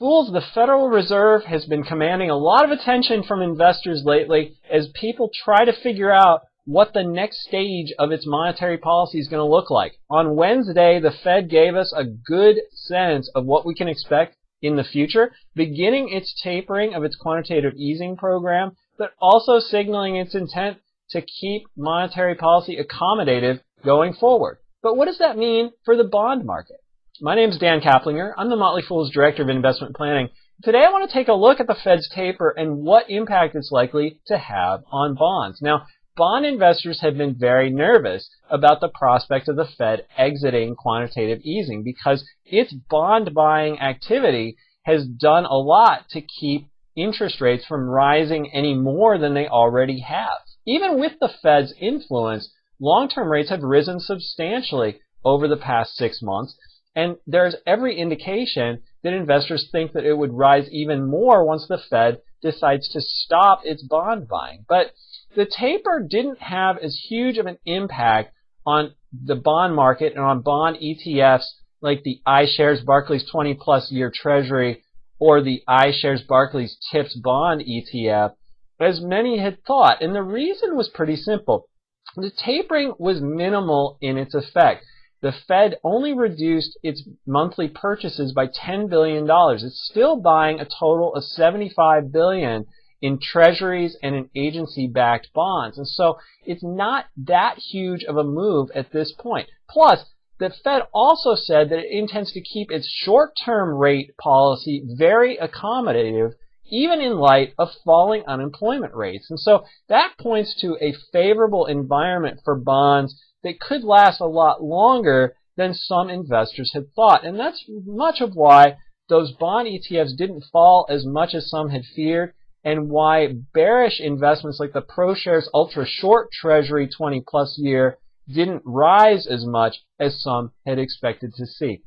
Fools, the Federal Reserve has been commanding a lot of attention from investors lately as people try to figure out what the next stage of its monetary policy is going to look like. On Wednesday, the Fed gave us a good sense of what we can expect in the future, beginning its tapering of its quantitative easing program, but also signaling its intent to keep monetary policy accommodative going forward. But what does that mean for the bond market? My name is Dan Kaplinger. I'm the Motley Fool's Director of Investment Planning. Today I want to take a look at the Fed's taper and what impact it's likely to have on bonds. Now, bond investors have been very nervous about the prospect of the Fed exiting quantitative easing because its bond buying activity has done a lot to keep interest rates from rising any more than they already have. Even with the Fed's influence, long-term rates have risen substantially over the past 6 months. And there's every indication that investors think that it would rise even more once the Fed decides to stop its bond buying. But the taper didn't have as huge of an impact on the bond market and on bond ETFs like the iShares Barclays 20-plus year Treasury or the iShares Barclays TIPS bond ETF as many had thought. And the reason was pretty simple. The tapering was minimal in its effect. The Fed only reduced its monthly purchases by $10 billion. It's still buying a total of $75 billion in treasuries and in agency-backed bonds. And so it's not that huge of a move at this point. Plus, the Fed also said that it intends to keep its short-term rate policy very accommodative, even in light of falling unemployment rates. And so that points to a favorable environment for bonds that could last a lot longer than some investors had thought. And that's much of why those bond ETFs didn't fall as much as some had feared, and why bearish investments like the ProShares Ultra Short Treasury 20-plus year didn't rise as much as some had expected to see.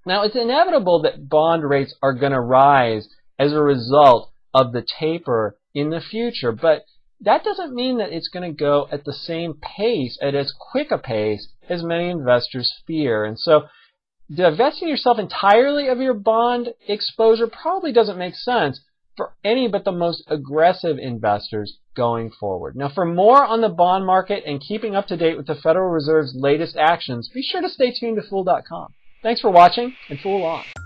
Now, it's inevitable that bond rates are going to rise as a result of the taper in the future, but that doesn't mean that it's going to go at the same pace, at as quick a pace as many investors fear. And so divesting yourself entirely of your bond exposure probably doesn't make sense for any but the most aggressive investors going forward. Now, for more on the bond market and keeping up to date with the Federal Reserve's latest actions, be sure to stay tuned to Fool.com. Thanks for watching, and Fool on.